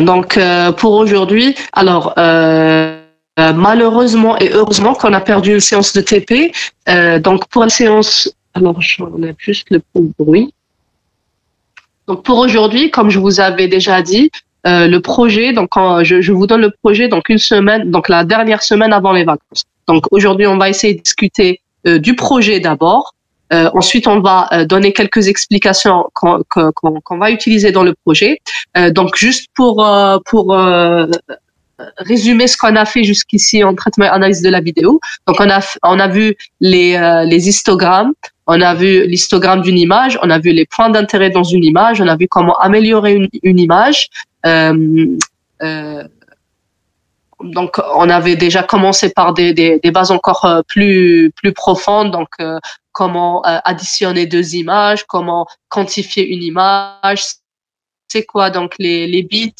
Donc, pour aujourd'hui, alors, malheureusement et heureusement qu'on a perdu une séance de TP. Donc, pour la séance, alors, j'enlève juste le bruit. Donc, pour aujourd'hui, comme je vous avais déjà dit, le projet, donc, je vous donne le projet, donc, une semaine, donc, la dernière semaine avant les vacances. Donc, aujourd'hui, on va essayer de discuter du projet d'abord. Ensuite, on va donner quelques explications qu'on va utiliser dans le projet. Donc, juste pour résumer ce qu'on a fait jusqu'ici en traitement et analyse de la vidéo. Donc, on a vu les histogrammes, on a vu l'histogramme d'une image, on a vu les points d'intérêt dans une image, on a vu comment améliorer une image. Donc, on avait déjà commencé par des bases encore plus profondes. Donc, comment additionner deux images, comment quantifier une image, c'est quoi donc les bits,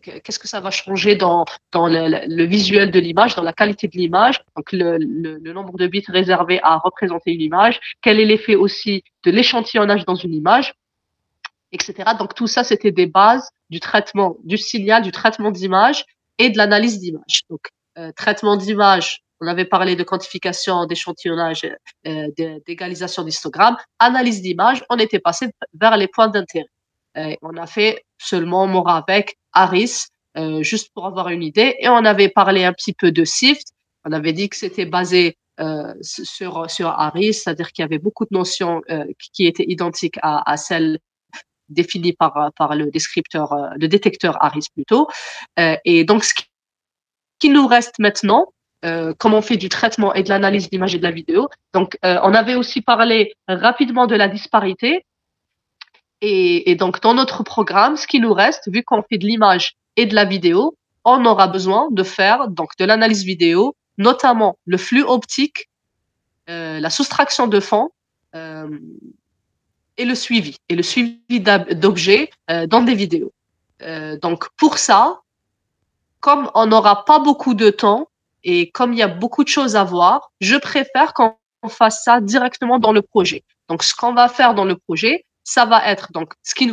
qu'est-ce que ça va changer dans le visuel de l'image, dans la qualité de l'image, donc le nombre de bits réservés à représenter une image, quel est l'effet aussi de l'échantillonnage dans une image, etc. Donc tout ça, c'était des bases du traitement du signal, du traitement d'image et de l'analyse d'image. Donc traitement d'image, on avait parlé de quantification, d'échantillonnage, d'égalisation d'histogramme. Analyse d'image, on était passé vers les points d'intérêt. On a fait seulement Moravec, Harris, juste pour avoir une idée. Et on avait parlé un petit peu de SIFT. On avait dit que c'était basé sur Harris, c'est-à-dire qu'il y avait beaucoup de notions qui étaient identiques à celles définies par le descripteur, le détecteur Harris plutôt. Et donc, ce qui nous reste maintenant, comme on fait du traitement et de l'analyse d'image et de la vidéo. Donc, on avait aussi parlé rapidement de la disparité. Et donc, dans notre programme, ce qui nous reste, vu qu'on fait de l'image et de la vidéo, on aura besoin de faire donc de l'analyse vidéo, notamment le flux optique, la soustraction de fond et le suivi d'objets dans des vidéos. Donc, pour ça, comme on n'aura pas beaucoup de temps et comme il y a beaucoup de choses à voir, je préfère qu'on fasse ça directement dans le projet. Donc, ce qu'on va faire dans le projet, ça va être donc ce qui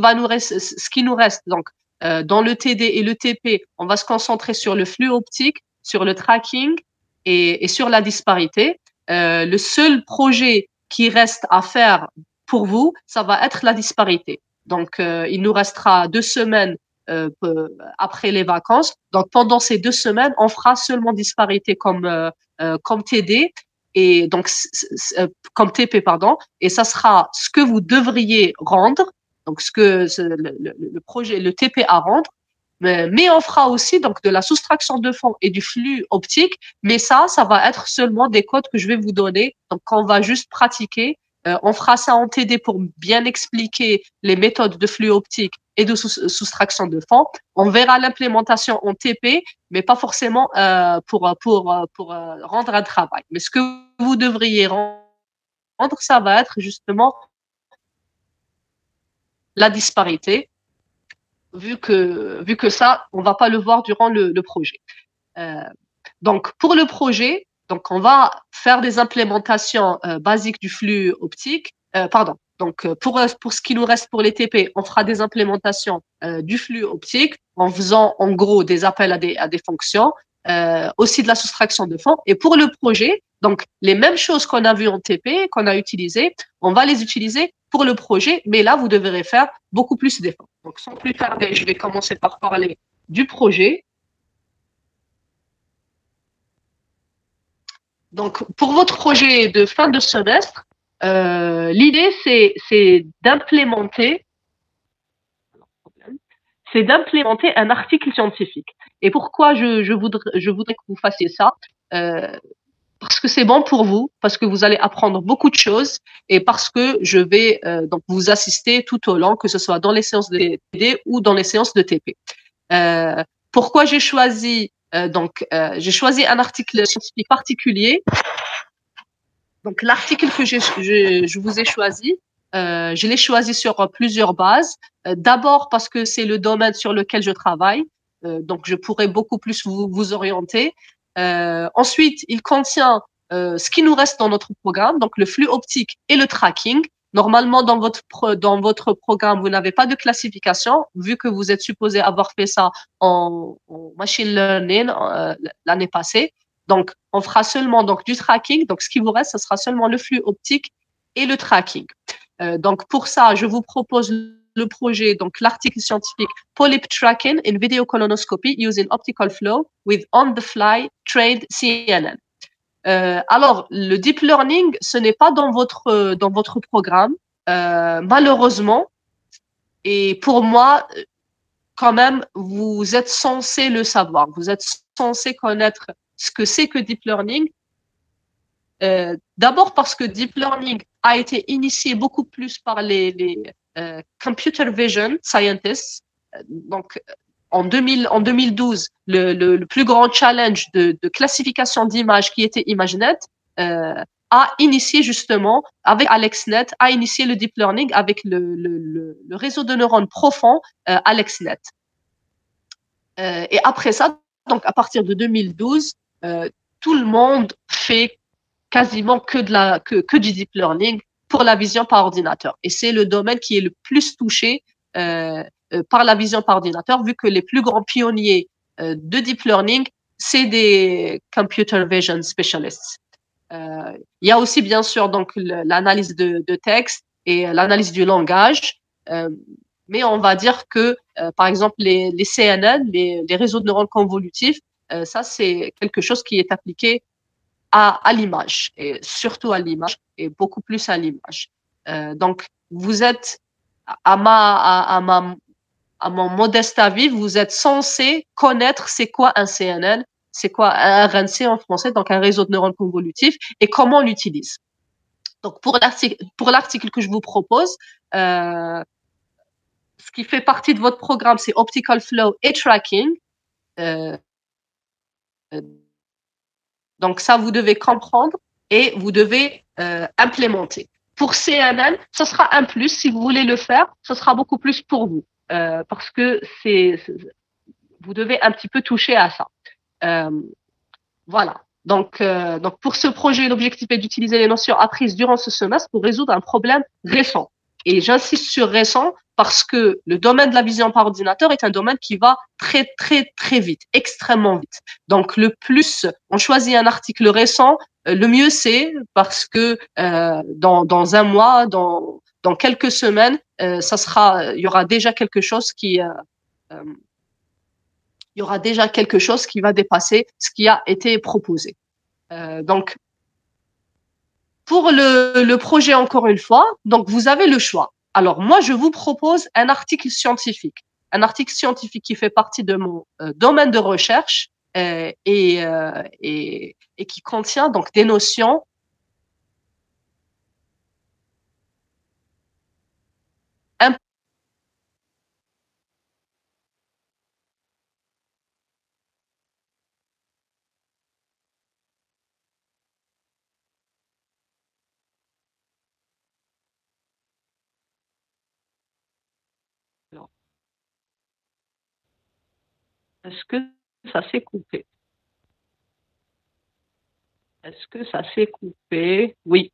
nous reste donc dans le TD et le TP, on va se concentrer sur le flux optique, sur le tracking et sur la disparité. Le seul projet qui reste à faire pour vous, ça va être la disparité. Donc, il nous restera 2 semaines après les vacances. Donc, pendant ces 2 semaines, on fera seulement disparité comme TD et donc comme TP, pardon. Et ça sera ce que vous devriez rendre, donc ce que le projet, le TP à rendre. Mais on fera aussi donc de la soustraction de fond et du flux optique. Mais ça va être seulement des codes que je vais vous donner. Donc, on va juste pratiquer. On fera ça en TD pour bien expliquer les méthodes de flux optique et de soustraction de fond. On verra l'implémentation en TP, mais pas forcément pour rendre un travail. Mais ce que vous devriez rendre, ça va être justement la disparité, vu que ça, on va pas le voir durant le projet. Donc, pour le projet, donc on va faire des implémentations basiques du flux optique. Donc, pour ce qui nous reste pour les TP, on fera des implémentations du flux optique en faisant en gros des appels à des fonctions, aussi de la soustraction de fond. Et pour le projet, donc les mêmes choses qu'on a vues en TP, qu'on a utilisées, on va les utiliser pour le projet, mais là, vous devrez faire beaucoup plus d'efforts. Donc, sans plus tarder, je vais commencer par parler du projet. Donc, pour votre projet de fin de semestre, l'idée, c'est d'implémenter un article scientifique. Et pourquoi je voudrais que vous fassiez ça parce que c'est bon pour vous, parce que vous allez apprendre beaucoup de choses et parce que je vais donc vous assister tout au long, que ce soit dans les séances de TD ou dans les séances de TP. Pourquoi j'ai choisi j'ai choisi un article scientifique particulier. Donc, l'article que je vous ai choisi, je l'ai choisi sur plusieurs bases. D'abord parce que c'est le domaine sur lequel je travaille, donc je pourrais beaucoup plus vous orienter. Ensuite, il contient ce qui nous reste dans notre programme, donc le flux optique et le tracking. Normalement, dans votre programme, vous n'avez pas de classification, vu que vous êtes supposé avoir fait ça en machine learning l'année passée. Donc, on fera seulement donc du tracking. Donc, ce qui vous reste, ce sera seulement le flux optique et le tracking. Donc, pour ça, je vous propose le projet, donc l'article scientifique Polyp Tracking in Video Colonoscopy using Optical Flow with On-the-Fly Trained CNN. Alors, le deep learning, ce n'est pas dans votre programme, malheureusement. Et pour moi, quand même, vous êtes censé le savoir. Vous êtes censé connaître ce que c'est que deep learning. D'abord parce que deep learning a été initié beaucoup plus par les computer vision scientists. Donc, en 2012, le plus grand challenge de classification d'images qui était ImageNet a initié justement, avec AlexNet, a initié le deep learning avec le réseau de neurones profond AlexNet. Et après ça, donc à partir de 2012, tout le monde fait quasiment que du deep learning pour la vision par ordinateur. Et c'est le domaine qui est le plus touché par la vision par ordinateur, vu que les plus grands pionniers de deep learning, c'est des computer vision specialists. Il y a aussi bien sûr donc l'analyse de texte et l'analyse du langage, mais on va dire que par exemple les CNN, les réseaux de neurones convolutifs, ça c'est quelque chose qui est appliqué à l'image, et surtout à l'image, et beaucoup plus à l'image. Donc, vous êtes, à mon modeste avis, vous êtes censé connaître c'est quoi un CNN, c'est quoi un RNC en français, donc un réseau de neurones convolutifs, et comment on l'utilise. Donc, pour l'article que je vous propose, ce qui fait partie de votre programme, c'est Optical Flow et Tracking. Donc ça, vous devez comprendre et vous devez implémenter. Pour CNN, ce sera un plus. Si vous voulez le faire, ce sera beaucoup plus pour vous. Parce que vous devez un petit peu toucher à ça. Voilà. Donc pour ce projet, l'objectif est d'utiliser les notions apprises durant ce semestre pour résoudre un problème récent. Et j'insiste sur récent parce que le domaine de la vision par ordinateur est un domaine qui va très, très, très vite, extrêmement vite. Donc, le plus on choisit un article récent, le mieux c'est parce que dans un mois, dans quelques semaines, il y aura déjà quelque chose il y aura déjà quelque chose qui va dépasser ce qui a été proposé. Donc, pour le projet, encore une fois, donc vous avez le choix. Alors, moi, je vous propose un article scientifique qui fait partie de mon domaine de recherche et qui contient donc des notions importantes. Est-ce que ça s'est coupé? Est-ce que ça s'est coupé? Oui.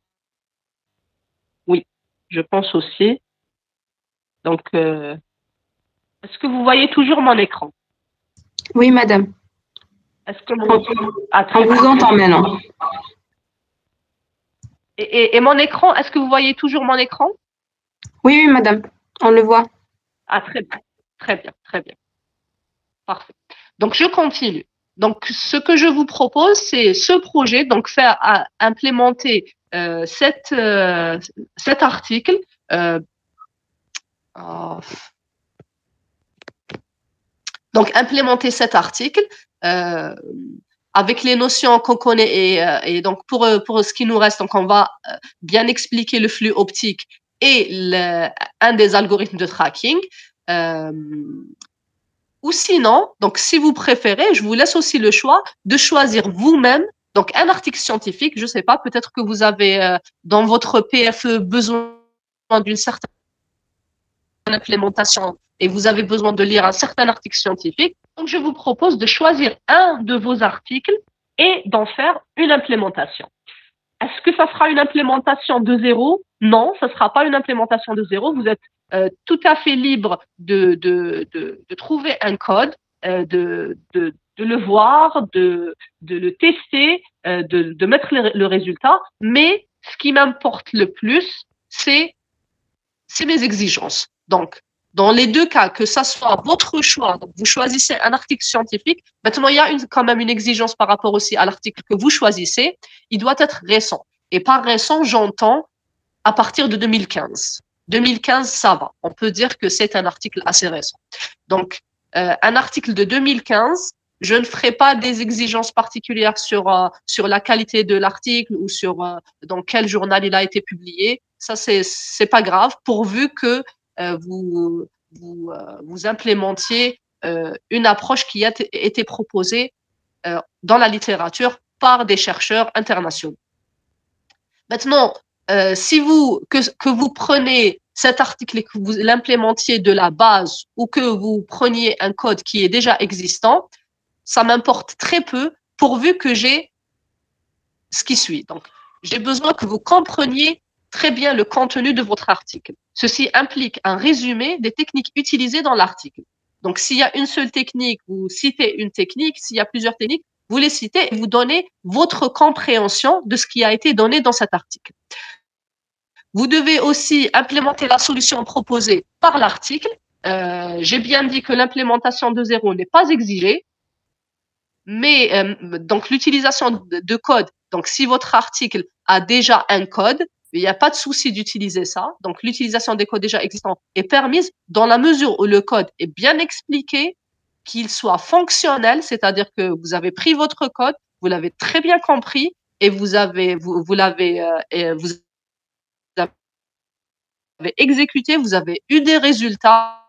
Oui, je pense aussi. Donc, est-ce que vous voyez toujours mon écran? Oui, madame. Est-ce que on vous entend maintenant. Et mon écran, est-ce que vous voyez toujours mon écran? Oui, oui, madame, on le voit. Ah, très bien, très bien, très bien. Parfait. Donc, je continue. Donc, ce que je vous propose, c'est ce projet, donc implémenter cet article. Donc, implémenter cet article avec les notions qu'on connaît et donc pour ce qui nous reste, donc on va bien expliquer le flux optique et un des algorithmes de tracking. Ou sinon, donc si vous préférez, je vous laisse aussi le choix de choisir vous-même donc un article scientifique. Je sais pas, peut-être que vous avez dans votre PFE besoin d'une certaine implémentation et vous avez besoin de lire un certain article scientifique. Donc, je vous propose de choisir un de vos articles et d'en faire une implémentation. Est-ce que ça sera une implémentation de zéro? non, ce ne sera pas une implémentation de zéro. Vous êtes tout à fait libre de trouver un code, de le voir, de le tester, de mettre le résultat. Mais ce qui m'importe le plus, c'est mes exigences. Donc, dans les deux cas, que ça soit votre choix, donc vous choisissez un article scientifique, maintenant il y a quand même une exigence par rapport aussi à l'article que vous choisissez, il doit être récent. Et par récent, j'entends à partir de 2015. 2015, ça va. On peut dire que c'est un article assez récent. Donc, un article de 2015, je ne ferai pas des exigences particulières sur la qualité de l'article ou sur dans quel journal il a été publié. Ça, c'est pas grave, pourvu que vous implémentiez une approche qui a été proposée dans la littérature par des chercheurs internationaux. Maintenant, si que vous prenez cet article et que vous l'implémentiez de la base ou que vous preniez un code qui est déjà existant, ça m'importe très peu pourvu que j'ai ce qui suit. Donc, j'ai besoin que vous compreniez très bien le contenu de votre article. Ceci implique un résumé des techniques utilisées dans l'article. Donc, s'il y a une seule technique, vous citez une technique. S'il y a plusieurs techniques, vous les citez et vous donnez votre compréhension de ce qui a été donné dans cet article. Vous devez aussi implémenter la solution proposée par l'article. J'ai bien dit que l'implémentation de zéro n'est pas exigée, mais donc l'utilisation de code. Donc, si votre article a déjà un code, il n'y a pas de souci d'utiliser ça. Donc, l'utilisation des codes déjà existants est permise dans la mesure où le code est bien expliqué, qu'il soit fonctionnel, c'est-à-dire que vous avez pris votre code, vous l'avez très bien compris et vous l'avez exécuté, vous avez eu des résultats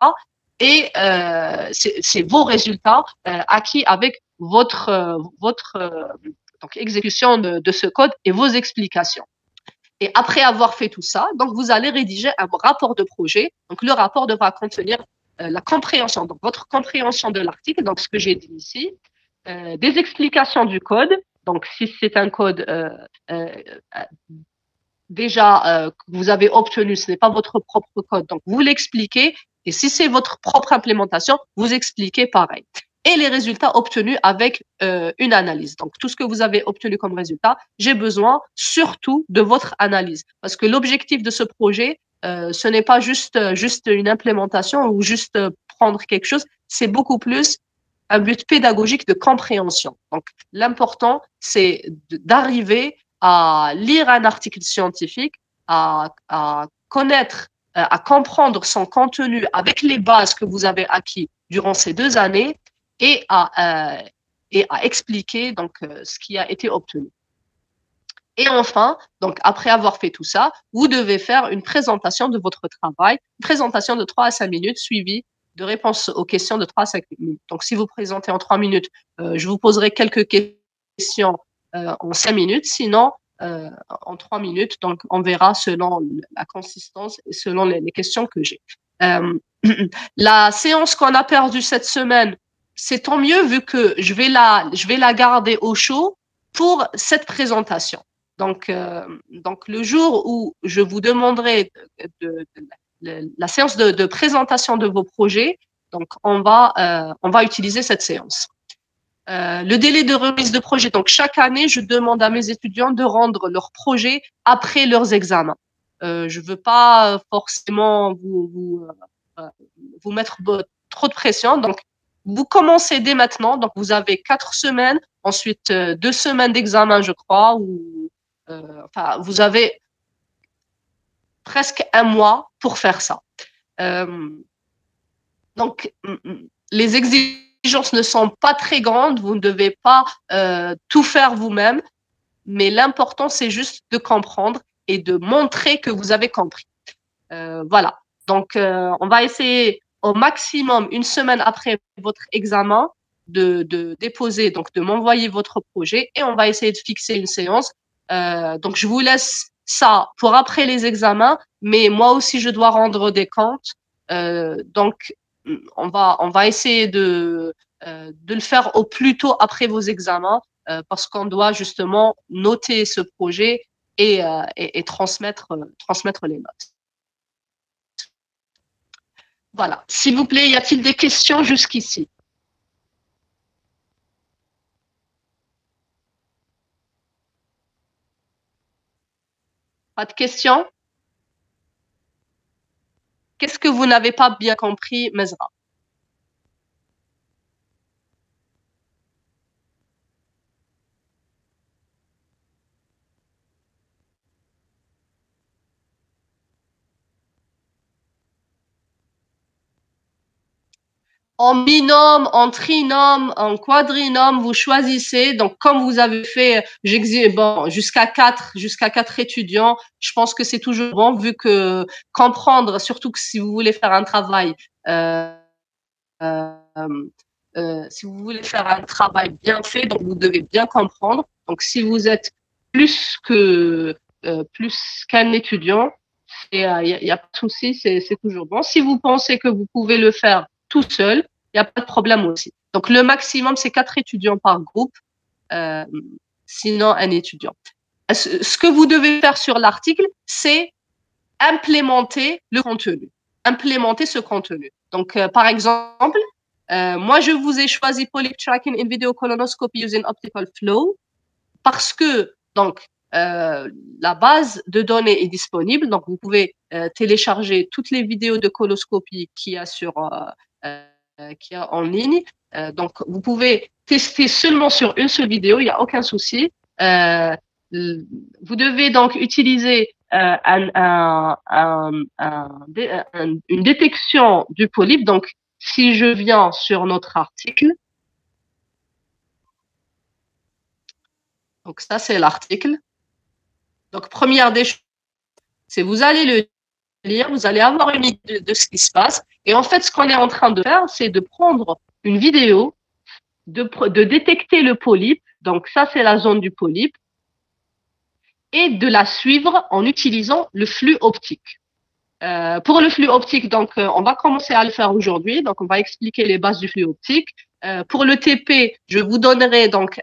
et c'est vos résultats acquis avec votre donc exécution de ce code et vos explications. Et après avoir fait tout ça, donc vous allez rédiger un rapport de projet. Donc le rapport devra contenir la compréhension, donc votre compréhension de l'article, donc ce que j'ai dit ici, des explications du code. Donc si c'est un code déjà que vous avez obtenu, ce n'est pas votre propre code, donc vous l'expliquez. Et si c'est votre propre implémentation, vous expliquez pareil. Et les résultats obtenus avec une analyse. Donc, tout ce que vous avez obtenu comme résultat, j'ai besoin surtout de votre analyse. Parce que l'objectif de ce projet, ce n'est pas juste une implémentation ou juste prendre quelque chose, c'est beaucoup plus un but pédagogique de compréhension. Donc, l'important, c'est d'arriver à lire un article scientifique, à connaître, à comprendre son contenu avec les bases que vous avez acquis durant ces 2 années et à expliquer donc ce qui a été obtenu. Et enfin, donc après avoir fait tout ça, vous devez faire une présentation de votre travail, une présentation de 3 à 5 minutes suivie de réponses aux questions de 3 à 5 minutes. Donc si vous présentez en 3 minutes, je vous poserai quelques questions en 5 minutes, sinon en 3 minutes. Donc on verra selon la consistance et selon les questions que j'ai. La séance qu'on a perdue cette semaine, c'est tant mieux vu que je vais la garder au chaud pour cette présentation. Donc le jour où je vous demanderai la séance de présentation de vos projets, donc on va utiliser cette séance. Le délai de remise de projet. Donc, chaque année, je demande à mes étudiants de rendre leurs projets après leurs examens. Je veux pas forcément vous mettre trop de pression. Donc, vous commencez dès maintenant. Donc, vous avez 4 semaines, ensuite 2 semaines d'examen, je crois, ou enfin, vous avez presque 1 mois pour faire ça. Donc, les exigences ne sont pas très grandes, vous ne devez pas tout faire vous-même, mais l'important, c'est juste de comprendre et de montrer que vous avez compris. Voilà. Donc, on va essayer au maximum 1 semaine après votre examen de déposer, donc de m'envoyer votre projet et on va essayer de fixer une séance. Donc, je vous laisse ça pour après les examens, mais moi aussi, je dois rendre des comptes. Donc, on va essayer de le faire au plus tôt après vos examens parce qu'on doit justement noter ce projet et transmettre les notes. Voilà. S'il vous plaît, y a-t-il des questions jusqu'ici? Pas de questions? Qu'est-ce que vous n'avez pas bien compris, Mesra? En binôme, en trinôme, en quadrinôme, vous choisissez. Donc, comme vous avez fait, bon, jusqu'à quatre étudiants, je pense que c'est toujours bon, vu que comprendre, surtout que si vous voulez faire un travail, si vous voulez faire un travail bien fait, donc vous devez bien comprendre. Donc, si vous êtes plus qu'un étudiant, il y a pas de souci, c'est toujours bon. Si vous pensez que vous pouvez le faire tout seul, il n'y a pas de problème aussi. Donc, le maximum, c'est 4 étudiants par groupe, sinon un étudiant. Ce que vous devez faire sur l'article, c'est implémenter le contenu, implémenter ce contenu. Donc, par exemple, moi, je vous ai choisi Polyp Tracking in Video Colonoscopy using Optical Flow parce que, donc, la base de données est disponible. Donc, vous pouvez télécharger toutes les vidéos de coloscopie qu'il y a en ligne. Donc, vous pouvez tester seulement sur une seule vidéo, il n'y a aucun souci. Vous devez donc utiliser une détection du polype. Donc, si je viens sur notre article, donc ça c'est l'article. Donc, première des choses, c'est vous allez le lire, vous allez avoir une idée de ce qui se passe. Et en fait, ce qu'on est en train de faire, c'est de prendre une vidéo, de détecter le polype. Donc, ça, c'est la zone du polype. Et de la suivre en utilisant le flux optique. Pour le flux optique, donc, on va commencer à le faire aujourd'hui. Donc, on va expliquer les bases du flux optique. Pour le TP, je vous donnerai donc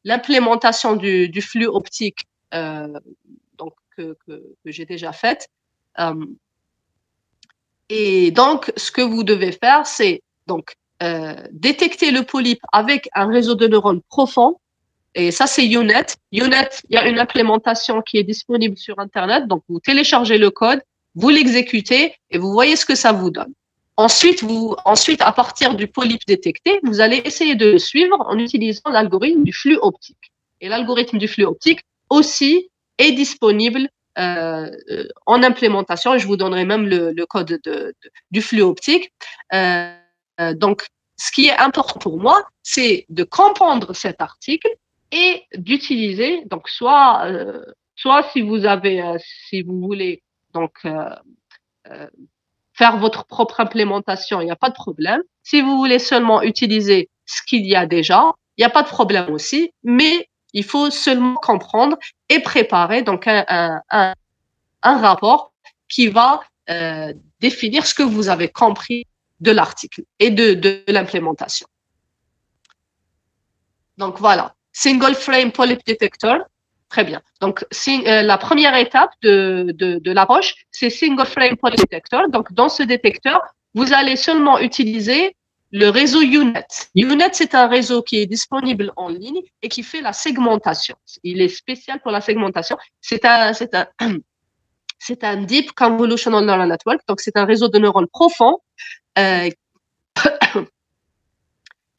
l'implémentation du flux optique donc, que j'ai déjà faite. Et donc, ce que vous devez faire, c'est donc détecter le polype avec un réseau de neurones profond. Et ça, c'est UNet. UNet, il y a une implémentation qui est disponible sur Internet. Donc, vous téléchargez le code, vous l'exécutez et vous voyez ce que ça vous donne. Ensuite, à partir du polype détecté, vous allez essayer de le suivre en utilisant l'algorithme du flux optique. Et l'algorithme du flux optique aussi est disponible en implémentation. Je vous donnerai même le code du flux optique. Donc, ce qui est important pour moi, c'est de comprendre cet article et d'utiliser, donc soit si vous voulez donc faire votre propre implémentation, il n'y a pas de problème. Si vous voulez seulement utiliser ce qu'il y a déjà, il n'y a pas de problème aussi, mais il faut seulement comprendre et préparer donc un rapport qui va définir ce que vous avez compris de l'article et de l'implémentation. Donc voilà, Single Frame Polyp Detector. Très bien. Donc, la première étape de l'approche, c'est Single Frame Polyp Detector. Donc, dans ce détecteur, vous allez seulement utiliser le réseau UNet. UNet, c'est un réseau qui est disponible en ligne et qui fait la segmentation. Il est spécial pour la segmentation. C'est un Deep Convolutional Neural Network. Donc, c'est un réseau de neurones profond qui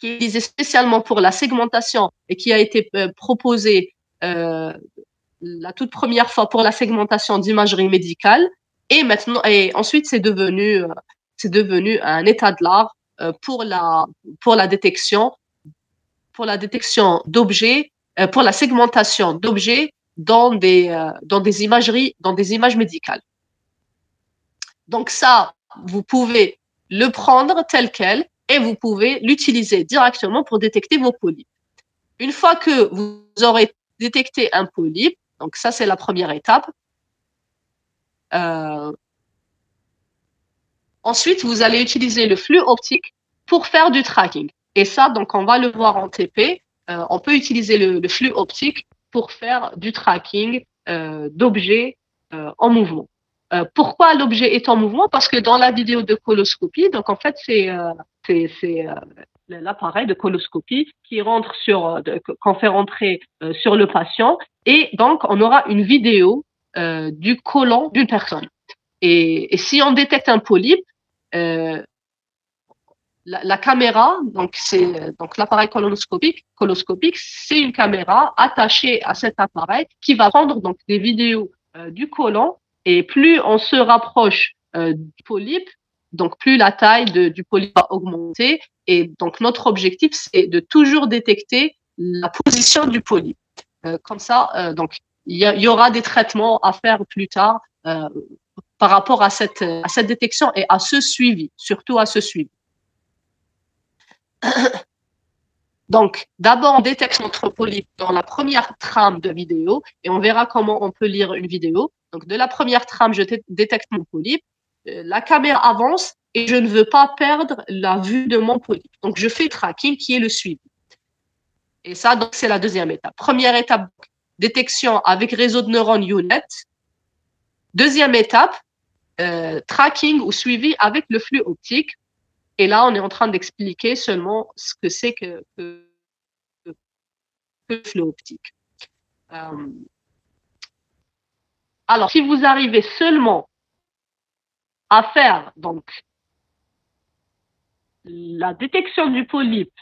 est utilisé spécialement pour la segmentation et qui a été proposé la toute première fois pour la segmentation d'imagerie médicale. Et ensuite, c'est devenu un état de l'art pour la détection d'objets, pour la segmentation d'objets dans des images médicales. Donc ça, vous pouvez le prendre tel quel et vous pouvez l'utiliser directement pour détecter vos polypes. Une fois que vous aurez détecté un polype, donc ça c'est la première étape. Ensuite, vous allez utiliser le flux optique pour faire du tracking. Et ça, donc on va le voir en TP. On peut utiliser le flux optique pour faire du tracking d'objets en mouvement. Pourquoi l'objet est en mouvement? Parce que dans la vidéo de coloscopie, donc en fait, c'est l'appareil de coloscopie qui rentre qu'on fait rentrer sur le patient, et donc on aura une vidéo du côlon d'une personne. Et si on détecte un polype, la caméra, donc c'est donc l'appareil coloscopique, c'est une caméra attachée à cet appareil qui va prendre donc des vidéos du côlon, et plus on se rapproche du polype, donc plus la taille du polype va augmenter, et donc notre objectif c'est de toujours détecter la position du polype. Comme ça, donc il y aura des traitements à faire plus tard par rapport à cette détection et à ce suivi, surtout à ce suivi. Donc, d'abord, on détecte notre polype dans la première trame de vidéo, et on verra comment on peut lire une vidéo. Donc, de la première trame, je détecte mon polype, la caméra avance et je ne veux pas perdre la vue de mon polype. Donc, je fais le tracking qui est le suivi. Et ça, donc, c'est la deuxième étape. Première étape, détection avec réseau de neurones UNET. Deuxième étape, tracking ou suivi avec le flux optique. Et là, on est en train d'expliquer seulement ce que c'est que le flux optique. Alors, si vous arrivez seulement à faire donc la détection du polype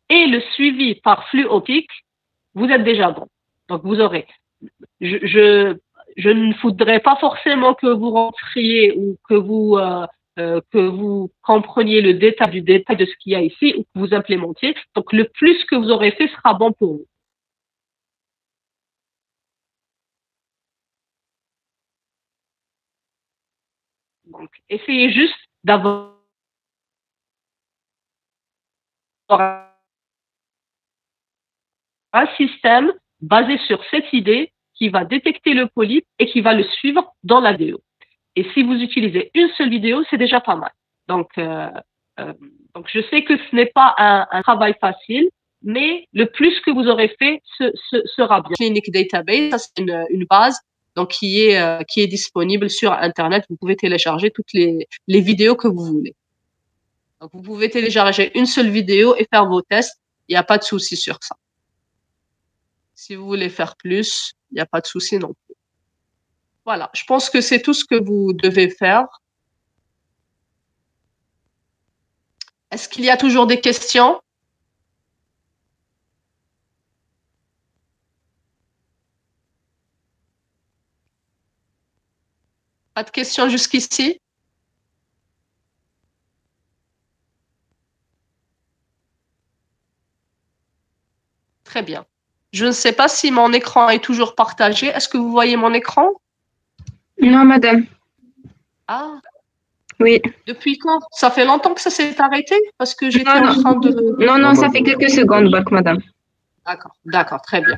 et le suivi par flux optique, vous êtes déjà bon. Donc, vous aurez. Je ne voudrais pas forcément que vous rentriez ou que vous compreniez le détail du détail de ce qu'il y a ici, ou que vous implémentiez. Donc, le plus que vous aurez fait sera bon pour vous. Donc, essayez juste d'avoir un système basé sur cette idée qui va détecter le polype et qui va le suivre dans la vidéo. Et si vous utilisez une seule vidéo, c'est déjà pas mal. Donc je sais que ce n'est pas un travail facile, mais le plus que vous aurez fait sera bien. Clinic Database, ça c'est une base donc qui est disponible sur Internet. Vous pouvez télécharger toutes les vidéos que vous voulez. Donc vous pouvez télécharger une seule vidéo et faire vos tests. Il n'y a pas de souci sur ça. Si vous voulez faire plus, il n'y a pas de souci non plus. Voilà, je pense que c'est tout ce que vous devez faire. Est-ce qu'il y a toujours des questions? Pas de questions jusqu'ici? Très bien. Je ne sais pas si mon écran est toujours partagé. Est-ce que vous voyez mon écran? Non, madame. Ah. Oui. Depuis quand? Ça fait longtemps que ça s'est arrêté? Parce que j'étais en train de... Non, ça fait quelques secondes, madame. D'accord, très bien.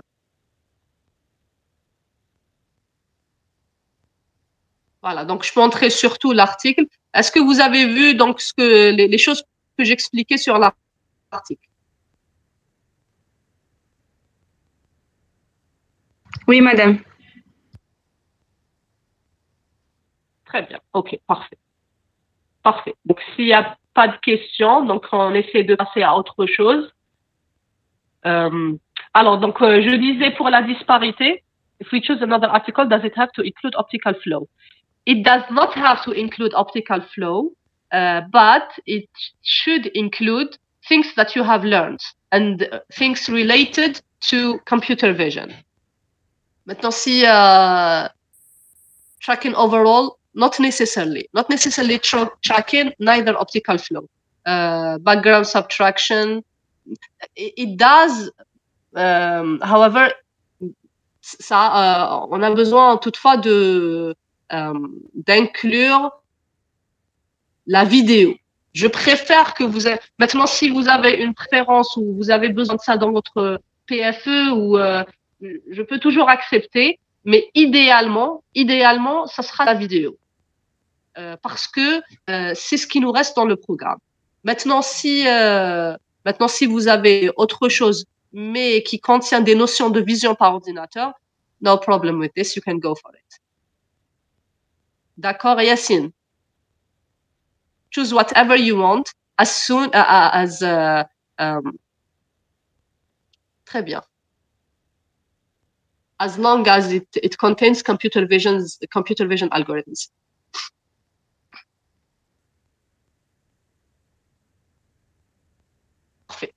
Voilà, donc je montrais surtout l'article. Est-ce que vous avez vu donc les choses que j'expliquais sur l'article? Oui, madame. Très bien, ok, parfait. Parfait. Donc, s'il n'y a pas de questions, donc on essaie de passer à autre chose. Alors, donc, je disais pour la disparité, if we choose another article, does it have to include optical flow? It does not have to include optical flow, but it should include things that you have learned and things related to computer vision. Maintenant, si tracking overall, not necessarily tracking neither optical flow, background subtraction. It does, however, ça, on a besoin toutefois d'inclure la vidéo. Je préfère que vous ayez, maintenant, si vous avez une préférence ou vous avez besoin de ça dans votre PFE, ou je peux toujours accepter, mais idéalement, ça sera la vidéo. Parce que c'est ce qui nous reste dans le programme. Maintenant, si Maintenant, si vous avez autre chose, mais qui contient des notions de vision par ordinateur, no problem with this, you can go for it. D'accord, Yassine? Choose whatever you want as soon as très bien. As long as it contains computer vision algorithms. Parfait.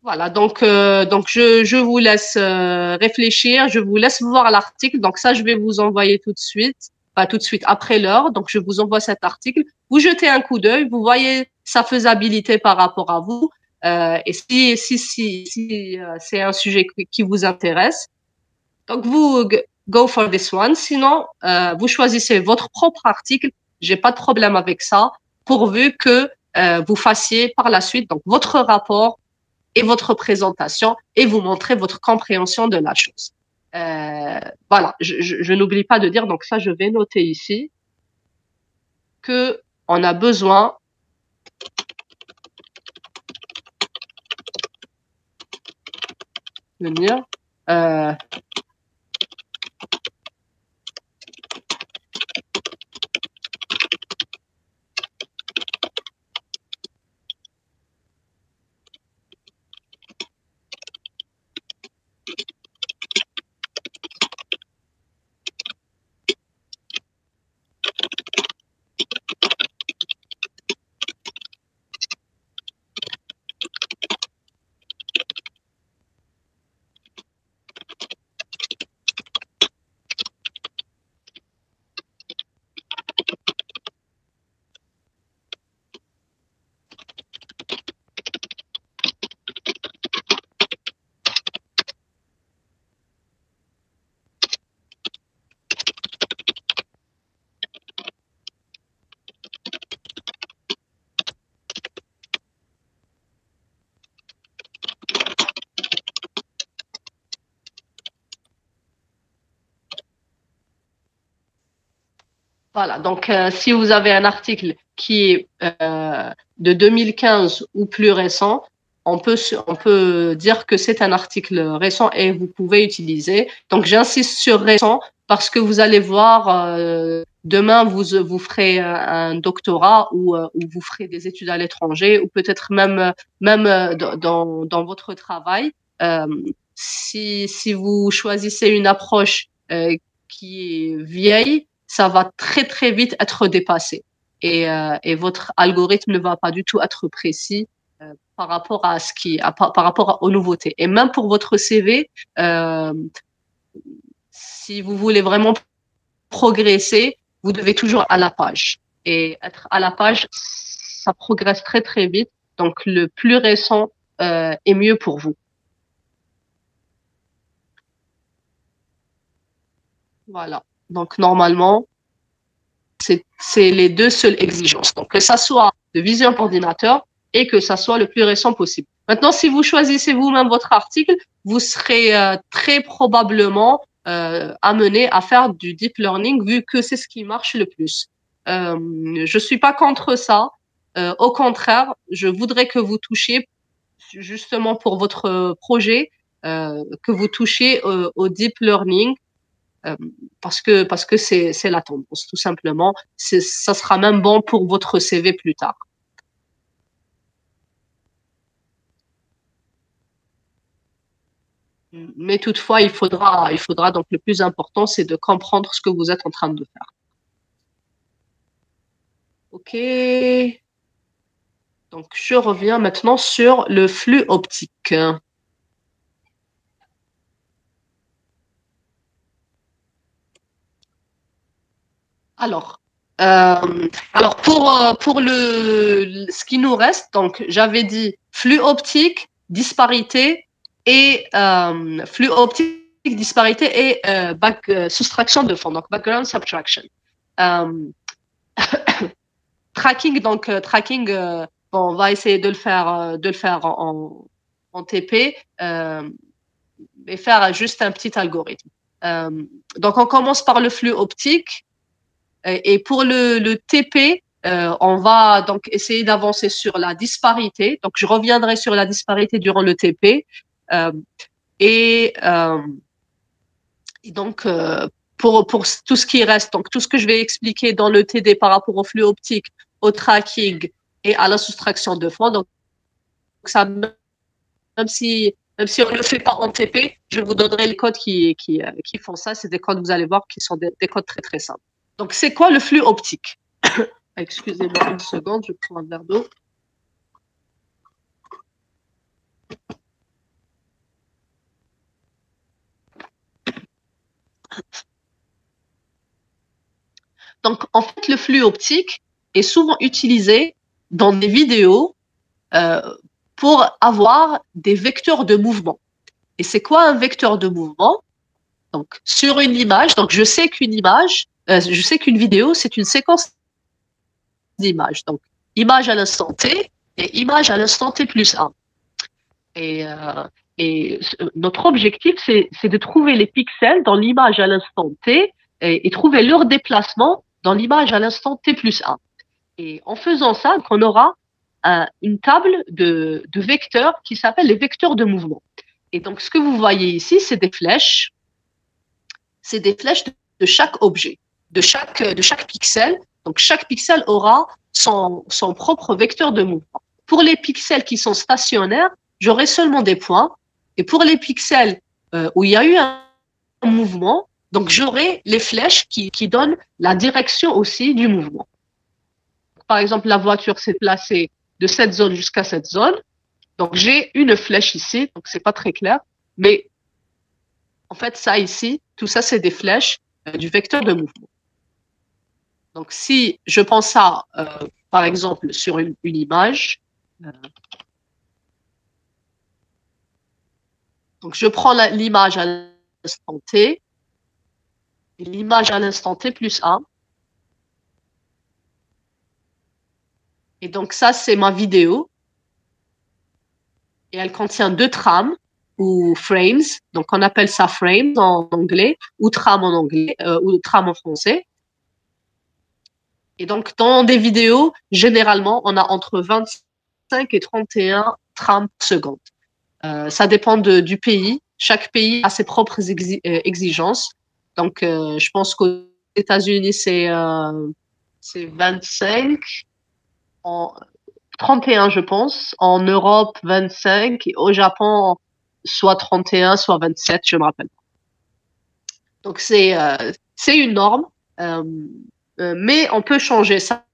Voilà, donc je vous laisse réfléchir, je vous laisse voir l'article. Donc ça, je vais vous envoyer tout de suite, pas tout de suite après l'heure. Donc je vous envoie cet article. Vous jetez un coup d'œil, vous voyez sa faisabilité par rapport à vous. Et si c'est un sujet qui vous intéresse, donc vous go for this one. Sinon, vous choisissez votre propre article. J'ai pas de problème avec ça, pourvu que vous fassiez par la suite donc votre rapport et votre présentation et vous montrer votre compréhension de la chose. Voilà, je n'oublie pas de dire, donc ça, je vais noter ici, que on a besoin de dire voilà, donc si vous avez un article qui est de 2015 ou plus récent, on peut dire que c'est un article récent et vous pouvez utiliser. Donc j'insiste sur récent parce que vous allez voir, demain vous ferez un doctorat ou vous ferez des études à l'étranger ou peut-être même dans votre travail. Si vous choisissez une approche qui est vieille, ça va très très vite être dépassé et votre algorithme ne va pas du tout être précis par rapport à par rapport aux nouveautés. Et même pour votre CV, si vous voulez vraiment progresser, vous devez toujours à la page. Et être à la page, ça progresse très très vite. Donc le plus récent est mieux pour vous. Voilà. Donc normalement, c'est les deux seules exigences. Donc que ça soit de vision ordinateur et que ça soit le plus récent possible. Maintenant, si vous choisissez vous-même votre article, vous serez très probablement amené à faire du deep learning vu que c'est ce qui marche le plus. Je suis pas contre ça. Au contraire, je voudrais que vous touchiez justement pour votre projet, que vous touchiez au deep learning parce que c'est la tendance, tout simplement. Ça sera même bon pour votre CV plus tard. Mais toutefois, il faudra donc le plus important, c'est de comprendre ce que vous êtes en train de faire. OK. Donc, je reviens maintenant sur le flux optique. Alors, pour ce qui nous reste, donc j'avais dit flux optique, disparité et flux optique, disparité et soustraction de fond, donc background subtraction. Tracking, donc tracking, bon, on va essayer de le faire en TP et faire juste un petit algorithme. Donc on commence par le flux optique. Et pour le TP, on va donc essayer d'avancer sur la disparité. Donc, je reviendrai sur la disparité durant le TP. Et donc, pour tout ce qui reste, donc tout ce que je vais expliquer dans le TD par rapport au flux optique, au tracking et à la soustraction de fond. Donc, ça, même si on ne le fait pas en TP, je vous donnerai les codes qui font ça. C'est des codes, vous allez voir, qui sont des codes très, très simples. Donc, c'est quoi le flux optique? Excusez-moi une seconde, je prends un verre d'eau. Donc, en fait, le flux optique est souvent utilisé dans des vidéos pour avoir des vecteurs de mouvement. Et c'est quoi un vecteur de mouvement? Donc, sur une image, donc je sais qu'une vidéo, c'est une séquence d'images. Donc, image à l'instant T et image à l'instant T plus 1. Et notre objectif, c'est de trouver les pixels dans l'image à l'instant T et trouver leur déplacement dans l'image à l'instant T plus 1. Et en faisant ça, on aura une table de vecteurs qui s'appelle les vecteurs de mouvement. Et donc, ce que vous voyez ici, c'est des flèches. C'est des flèches de chaque objet, de chaque pixel. Donc, chaque pixel aura son propre vecteur de mouvement. Pour les pixels qui sont stationnaires, j'aurai seulement des points. Et pour les pixels où il y a eu un mouvement, donc j'aurai les flèches qui donnent la direction aussi du mouvement. Par exemple, la voiture s'est placée de cette zone jusqu'à cette zone. Donc, j'ai une flèche ici, donc c'est pas très clair, mais en fait, ça ici, tout ça, c'est des flèches du vecteur de mouvement. Donc, si je prends ça, par exemple, sur une image, donc je prends l'image à l'instant T, et l'image à l'instant T plus 1. Et donc, ça, c'est ma vidéo. Et elle contient 2 trames ou frames. Donc, on appelle ça frames en anglais ou trame en anglais ou trame en français. Et donc, dans des vidéos, généralement, on a entre 25 et 31 trames par seconde. Ça dépend du pays. Chaque pays a ses propres exigences. Donc, je pense qu'aux États-Unis, c'est 25. 31, je pense. En Europe, 25. Et au Japon, soit 31, soit 27, je me rappelle pas. Donc, c'est une norme. Mais on peut changer ça,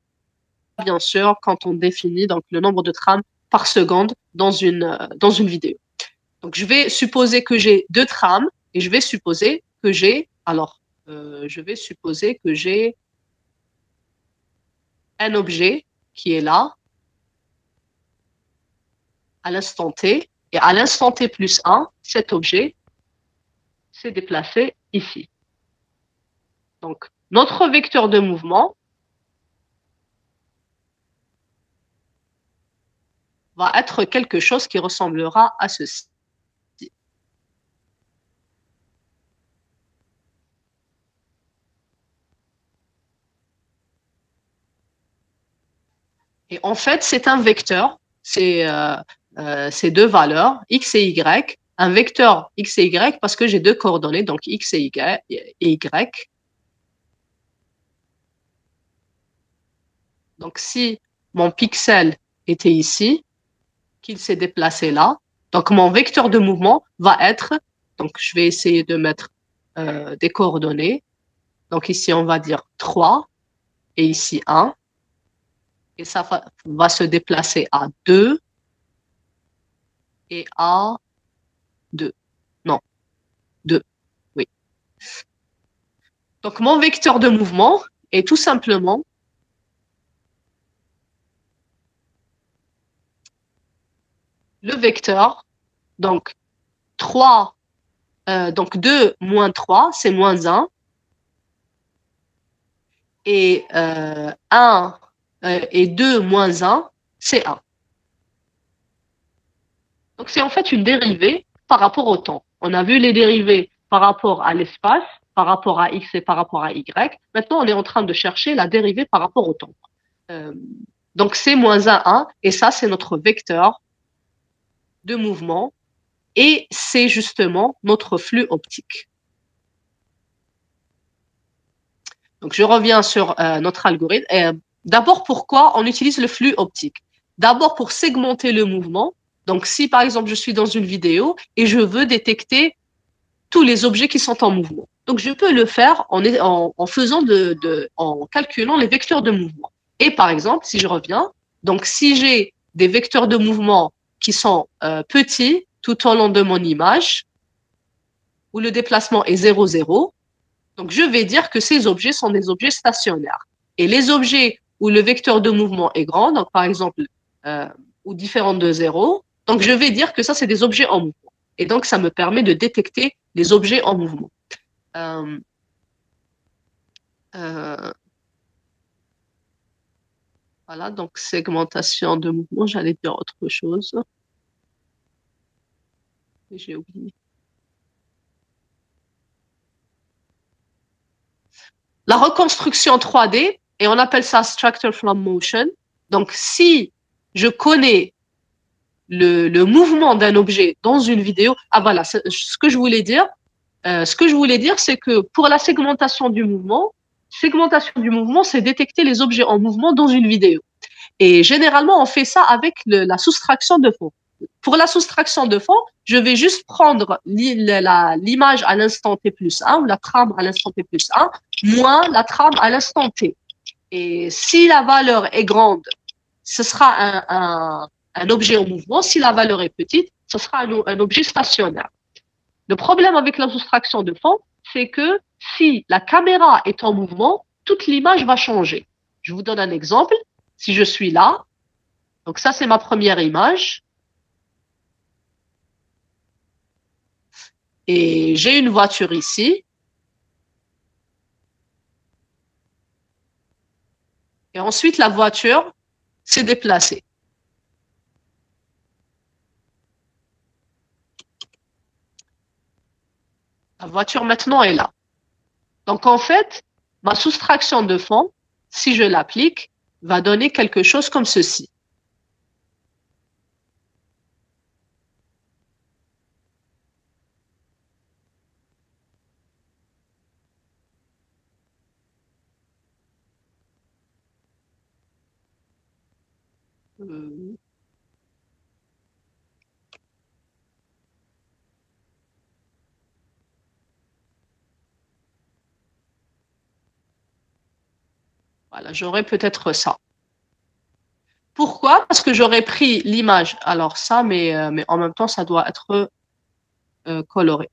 bien sûr, quand on définit donc, le nombre de trames par seconde dans une vidéo. Donc, je vais supposer que j'ai 2 trames et je vais supposer que j'ai, un objet qui est là, à l'instant T, et à l'instant T plus 1, cet objet s'est déplacé ici. Donc, notre vecteur de mouvement va être quelque chose qui ressemblera à ceci. Et en fait, c'est un vecteur, c'est 2 valeurs, x et y, un vecteur x et y parce que j'ai 2 coordonnées, donc x et y. Donc, si mon pixel était ici, qu'il s'est déplacé là, donc mon vecteur de mouvement va être, donc je vais essayer de mettre des coordonnées. Donc ici, on va dire 3 et ici 1. Et ça va se déplacer à 2 et à 2. Non, 2, oui. Donc mon vecteur de mouvement est tout simplement le vecteur, donc 3, donc 2 moins 3, c'est moins 1. Et 1 et 2 moins 1, c'est 1. Donc, c'est en fait une dérivée par rapport au temps. On a vu les dérivées par rapport à l'espace, par rapport à x et par rapport à y. Maintenant, on est en train de chercher la dérivée par rapport au temps. Donc, c'est moins 1, 1. Et ça, c'est notre vecteur de mouvement. Et c'est justement notre flux optique. Donc, je reviens sur notre algorithme. D'abord, pourquoi on utilise le flux optique? D'abord, pour segmenter le mouvement. Donc, si par exemple, je suis dans une vidéo et je veux détecter tous les objets qui sont en mouvement. Donc, je peux le faire en calculant les vecteurs de mouvement. Et par exemple, si je reviens, donc si j'ai des vecteurs de mouvement qui sont petits tout au long de mon image, où le déplacement est 0, 0, donc je vais dire que ces objets sont des objets stationnaires. Et les objets où le vecteur de mouvement est grand, donc par exemple, ou différent de 0, donc je vais dire que ça, c'est des objets en mouvement. Et donc, ça me permet de détecter les objets en mouvement. Voilà, donc segmentation de mouvement, j'allais dire autre chose. J'ai oublié. La reconstruction 3D, et on appelle ça structure from motion. Donc, si je connais le mouvement d'un objet dans une vidéo, ah voilà, ce que je voulais dire, c'est que pour la segmentation du mouvement, c'est détecter les objets en mouvement dans une vidéo. Et généralement, on fait ça avec la soustraction de fond. Pour la soustraction de fond, je vais juste prendre l'image à l'instant t plus 1 ou la trame à l'instant t plus 1 moins la trame à l'instant t. Et si la valeur est grande, ce sera un objet en mouvement. Si la valeur est petite, ce sera un objet stationnaire. Le problème avec la soustraction de fond, c'est que si la caméra est en mouvement, toute l'image va changer. Je vous donne un exemple. Si je suis là, donc ça, c'est ma première image. Et j'ai une voiture ici. Et ensuite, la voiture s'est déplacée. La voiture maintenant est là. Donc, en fait, ma soustraction de fond, si je l'applique, va donner quelque chose comme ceci. Voilà, j'aurais peut-être ça. Pourquoi? Parce que j'aurais pris l'image. Alors ça, mais en même temps, ça doit être coloré.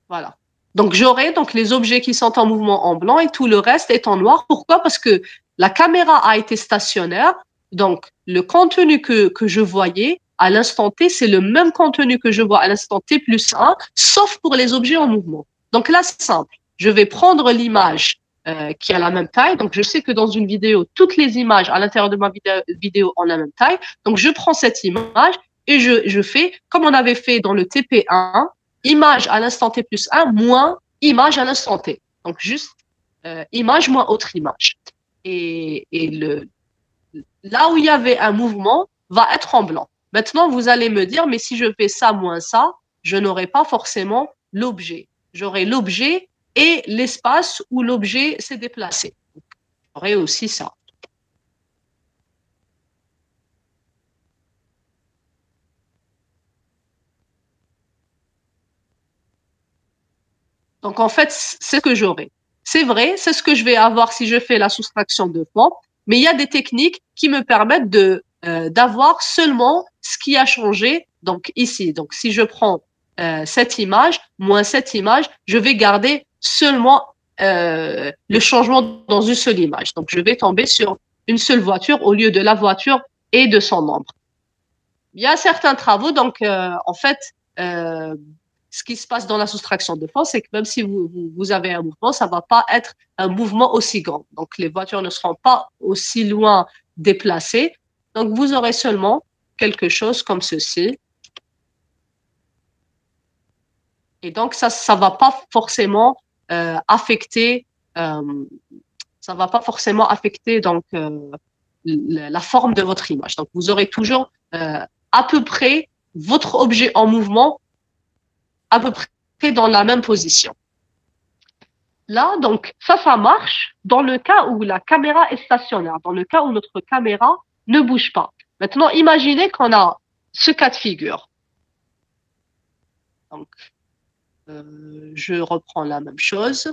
Voilà. Donc j'aurai donc les objets qui sont en mouvement en blanc et tout le reste est en noir. Pourquoi? Parce que la caméra a été stationnaire. Donc le contenu que je voyais à l'instant T, c'est le même contenu que je vois à l'instant T plus 1, sauf pour les objets en mouvement. Donc là, c'est simple. Je vais prendre l'image qui a la même taille. Donc je sais que dans une vidéo, toutes les images à l'intérieur de ma vidéo ont la même taille. Donc je prends cette image et je fais comme on avait fait dans le TP1, image à l'instant T plus 1 moins image à l'instant T. Donc, juste image moins autre image. Et là où il y avait un mouvement va être en blanc. Maintenant, vous allez me dire, mais si je fais ça moins ça, je n'aurai pas forcément l'objet. J'aurai l'objet et l'espace où l'objet s'est déplacé. J'aurai aussi ça. Donc, en fait, c'est ce que j'aurai. C'est vrai, c'est ce que je vais avoir si je fais la soustraction de fond, mais il y a des techniques qui me permettent d'avoir seulement ce qui a changé. Donc, ici, donc, si je prends cette image, moins cette image, je vais garder seulement le changement dans une seule image. Donc, je vais tomber sur une seule voiture au lieu de la voiture et de son nombre. Il y a certains travaux, donc, en fait, ce qui se passe dans la soustraction de fond, c'est que même si vous avez un mouvement, ça ne va pas être un mouvement aussi grand. Donc, les voitures ne seront pas aussi loin déplacées. Donc, vous aurez seulement quelque chose comme ceci. Et donc, ça ne va pas forcément affecter Ça va pas forcément affecter donc la forme de votre image. Donc, vous aurez toujours à peu près votre objet en mouvement, à peu près dans la même position. Là, donc, ça marche dans le cas où la caméra est stationnaire, dans le cas où notre caméra ne bouge pas. Maintenant, imaginez qu'on a ce cas de figure. Donc, je reprends la même chose.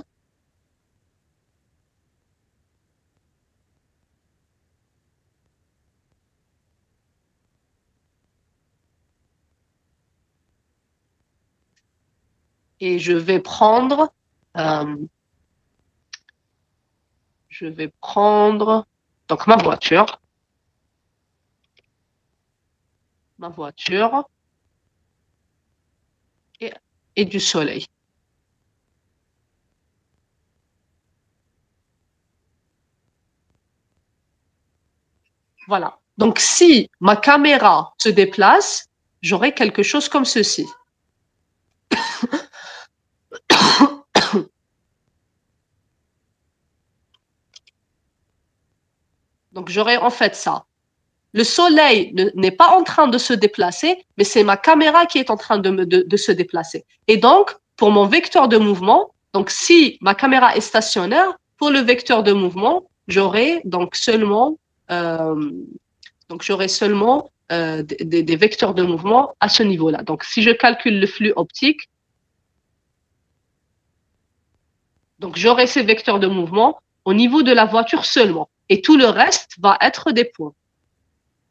Et je vais prendre donc ma voiture et du soleil. Voilà. Donc, si ma caméra se déplace, j'aurai quelque chose comme ceci. Donc, j'aurai en fait ça. Le soleil n'est pas en train de se déplacer, mais c'est ma caméra qui est en train de se déplacer. Et donc, pour mon vecteur de mouvement, donc si ma caméra est stationnaire, pour le vecteur de mouvement, j'aurai donc seulement des vecteurs de mouvement à ce niveau-là. Donc, si je calcule le flux optique, donc j'aurai ces vecteurs de mouvement au niveau de la voiture seulement. Et tout le reste va être des points,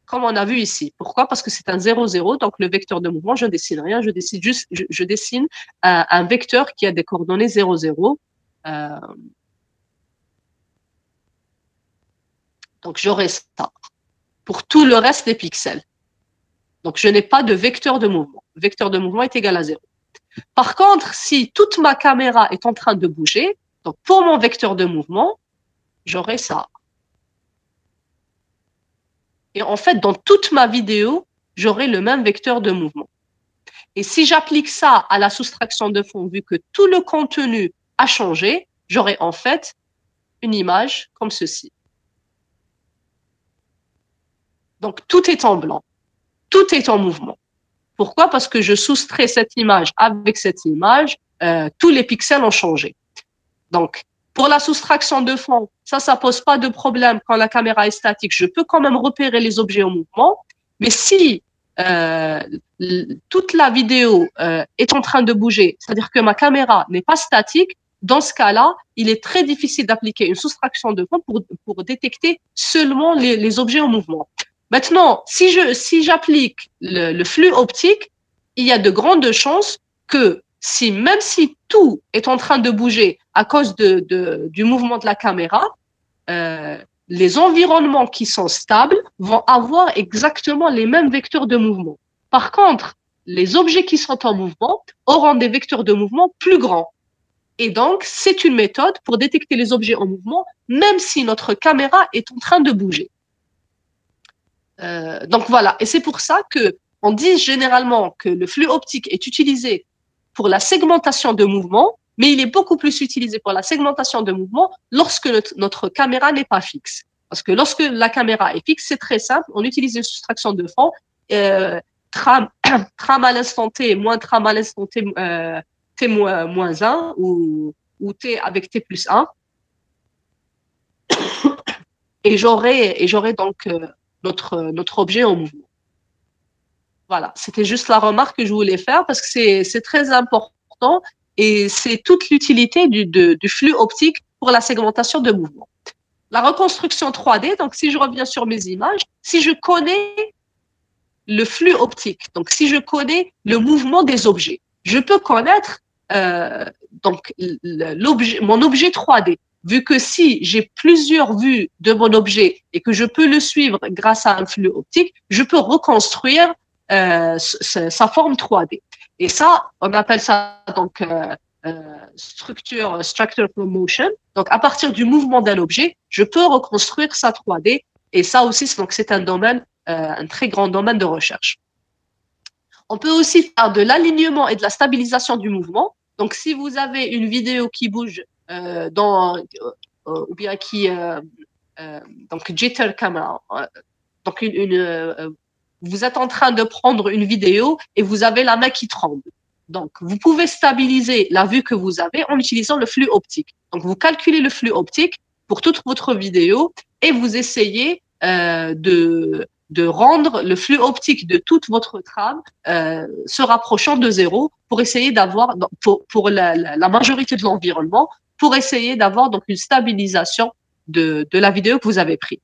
comme on a vu ici. Pourquoi? Parce que c'est un 0,0, donc le vecteur de mouvement, je ne dessine rien, je dessine un vecteur qui a des coordonnées 0,0. Donc, j'aurai ça pour tout le reste des pixels. Donc, je n'ai pas de vecteur de mouvement. Le vecteur de mouvement est égal à 0. Par contre, si toute ma caméra est en train de bouger, donc pour mon vecteur de mouvement, j'aurai ça. Et en fait, dans toute ma vidéo, j'aurai le même vecteur de mouvement. Et si j'applique ça à la soustraction de fond, vu que tout le contenu a changé, j'aurai en fait une image comme ceci. Donc, tout est en blanc. Tout est en mouvement. Pourquoi? Parce que je soustrais cette image avec cette image, tous les pixels ont changé. Donc, pour la soustraction de fond, ça pose pas de problème quand la caméra est statique. Je peux quand même repérer les objets en mouvement. Mais si toute la vidéo est en train de bouger, c'est-à-dire que ma caméra n'est pas statique, dans ce cas-là, il est très difficile d'appliquer une soustraction de fond pour détecter seulement les objets en mouvement. Maintenant, si j'applique le flux optique, il y a de grandes chances que même si tout est en train de bouger à cause du mouvement de la caméra, les environnements qui sont stables vont avoir exactement les mêmes vecteurs de mouvement. Par contre, les objets qui sont en mouvement auront des vecteurs de mouvement plus grands. Et donc, c'est une méthode pour détecter les objets en mouvement, même si notre caméra est en train de bouger. Donc voilà, et c'est pour ça qu'on dit généralement que le flux optique est utilisé pour la segmentation de mouvement, mais il est beaucoup plus utilisé pour la segmentation de mouvement lorsque notre caméra n'est pas fixe. Parce que lorsque la caméra est fixe, c'est très simple, on utilise une soustraction de fond, tram à l'instant t, moins tram à l'instant t, t moins 1 ou t avec t plus 1. Et j'aurai donc notre objet en mouvement. Voilà, c'était juste la remarque que je voulais faire parce que c'est très important et c'est toute l'utilité du flux optique pour la segmentation de mouvement. La reconstruction 3D, donc si je reviens sur mes images, si je connais le flux optique, donc si je connais le mouvement des objets, je peux connaître donc mon objet 3D. Vu que si j'ai plusieurs vues de mon objet et que je peux le suivre grâce à un flux optique, je peux reconstruire sa forme 3D. Et ça, on appelle ça donc structure from motion. Donc, à partir du mouvement d'un objet, je peux reconstruire sa 3D. Et ça aussi, donc, c'est un domaine, un très grand domaine de recherche. On peut aussi faire de l'alignement et de la stabilisation du mouvement. Donc, si vous avez une vidéo qui bouge ou bien qui donc jitter camera. Donc vous êtes en train de prendre une vidéo et vous avez la main qui tremble. Donc vous pouvez stabiliser la vue que vous avez en utilisant le flux optique. Donc vous calculez le flux optique pour toute votre vidéo et vous essayez de rendre le flux optique de toute votre trame se rapprochant de zéro pour essayer d'avoir, pour la majorité de l'environnement, pour essayer d'avoir donc une stabilisation de la vidéo que vous avez prise.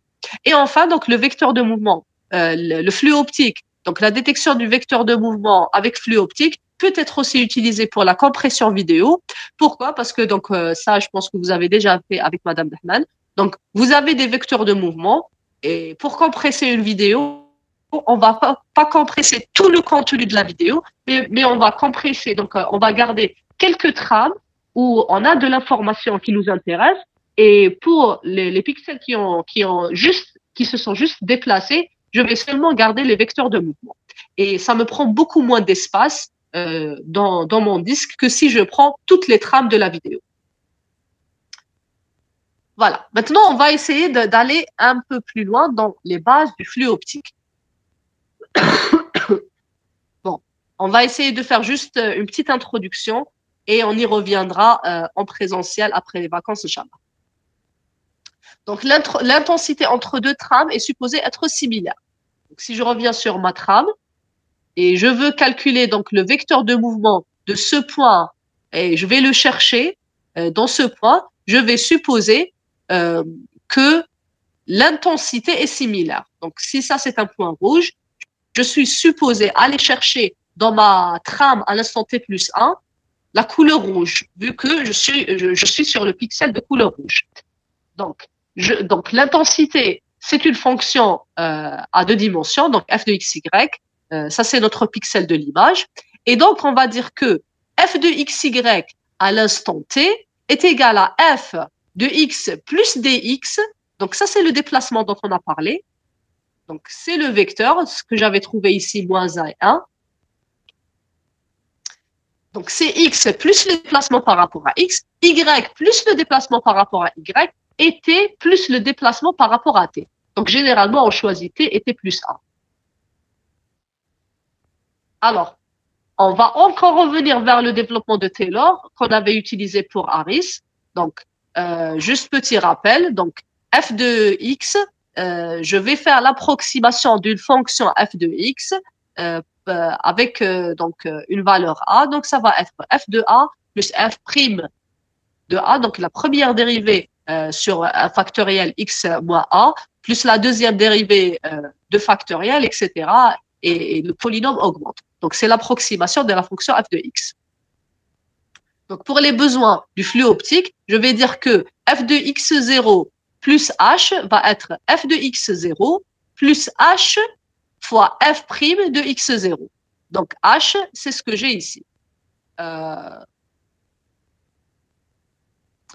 Et enfin, donc le vecteur de mouvement, le flux optique, donc la détection du vecteur de mouvement avec flux optique peut être aussi utilisé pour la compression vidéo. Pourquoi? Parce que donc ça, je pense que vous avez déjà fait avec Madame Dahman. Donc, vous avez des vecteurs de mouvement et pour compresser une vidéo, on va pas compresser tout le contenu de la vidéo, mais on va compresser, donc on va garder quelques trames où on a de l'information qui nous intéresse et pour les pixels qui se sont juste déplacés, je vais seulement garder les vecteurs de mouvement. Et ça me prend beaucoup moins d'espace dans mon disque que si je prends toutes les trames de la vidéo. Voilà. Maintenant, on va essayer d'aller un peu plus loin dans les bases du flux optique. Bon, on va essayer de faire juste une petite introduction et on y reviendra en présentiel après les vacances, Inch'Allah. Donc, l'intensité entre deux trames est supposée être similaire. Donc, si je reviens sur ma trame et je veux calculer donc le vecteur de mouvement de ce point et je vais le chercher dans ce point, je vais supposer que l'intensité est similaire. Donc, si ça, c'est un point rouge, je suis supposé aller chercher dans ma trame à l'instant t plus 1 la couleur rouge, vu que je suis sur le pixel de couleur rouge. Donc l'intensité, c'est une fonction à deux dimensions, donc f de x, y. Ça, c'est notre pixel de l'image. Et donc, on va dire que f de x, y à l'instant t est égal à f de x plus dx. Donc, ça, c'est le déplacement dont on a parlé. Donc, c'est le vecteur, ce que j'avais trouvé ici, moins 1 et 1. Donc, c'est x plus le déplacement par rapport à x, y plus le déplacement par rapport à y, et t plus le déplacement par rapport à t. Donc, généralement, on choisit t et t plus 1. Alors, on va encore revenir vers le développement de Taylor qu'on avait utilisé pour Harris. Donc, juste petit rappel. Donc, f de x, je vais faire l'approximation d'une fonction f de x avec donc une valeur a. Donc, ça va être f de a plus f prime de a. Donc, la première dérivée sur un factoriel x moins a, plus la deuxième dérivée de factoriel, etc. Et le polynôme augmente. Donc, c'est l'approximation de la fonction f de x. Donc, pour les besoins du flux optique, je vais dire que f de x0 plus h va être f de x0 plus h fois f prime de x0. Donc, h, c'est ce que j'ai ici.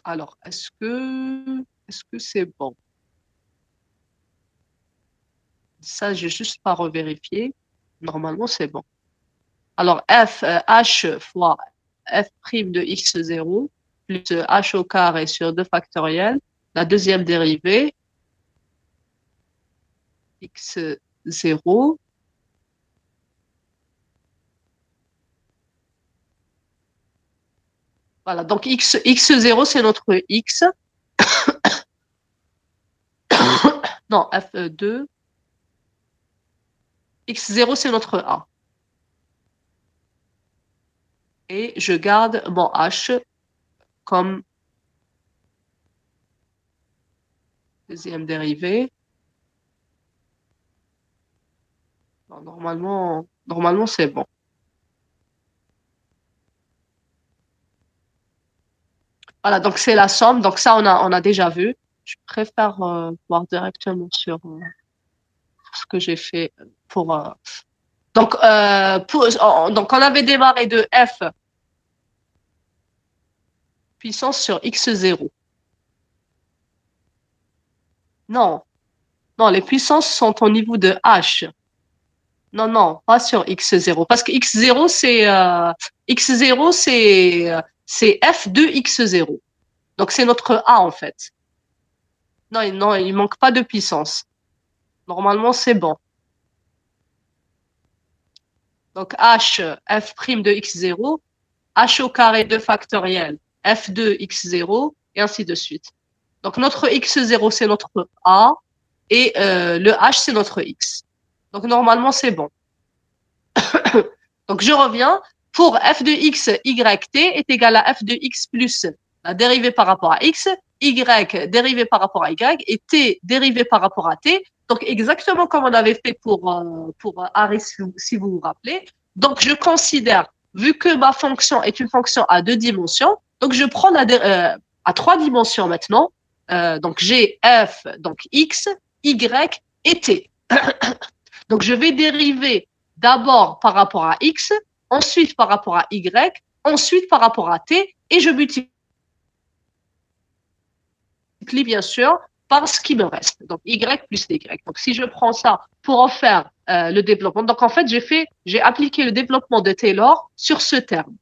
Alors, est-ce que c'est bon? Ça, j'ai juste pas revérifié. Normalement, c'est bon. Alors, h fois f prime de x0 plus h au carré sur 2 factoriel, la deuxième dérivée, x0. Voilà, donc x0, c'est notre x. Non, f2. x0, c'est notre a. Et je garde mon h comme deuxième dérivée. Normalement, c'est bon. Voilà, donc c'est la somme. Donc ça, on a déjà vu. Je préfère voir directement sur ce que j'ai fait pour... Donc, donc, on avait démarré de f puissance sur x0. Non, les puissances sont au niveau de h. Non, pas sur x0. Parce que x0, c'est f de x0. Donc, c'est notre a, en fait. Non, non, il manque pas de puissance. Normalement, c'est bon. Donc, h, f' de x0, h au carré 2 factoriel, f de x0, et ainsi de suite. Donc, notre x0, c'est notre a, et le h, c'est notre x. Donc, normalement, c'est bon. Donc, je reviens. Pour f de x, y, t est égal à f de x plus la dérivée par rapport à x, y dérivée par rapport à y, et t dérivée par rapport à t. Donc, exactement comme on avait fait pour Harris, si vous vous rappelez. Donc, je considère, vu que ma fonction est une fonction à 2 dimensions, donc je prends à 3 dimensions maintenant. Donc, j'ai f, donc x, y et t. Donc, je vais dériver d'abord par rapport à x, ensuite par rapport à y, ensuite par rapport à t, et je multiplie bien sûr par ce qui me reste. Donc, y plus y. Donc, si je prends ça pour en faire le développement, donc en fait, j'ai appliqué le développement de Taylor sur ce terme.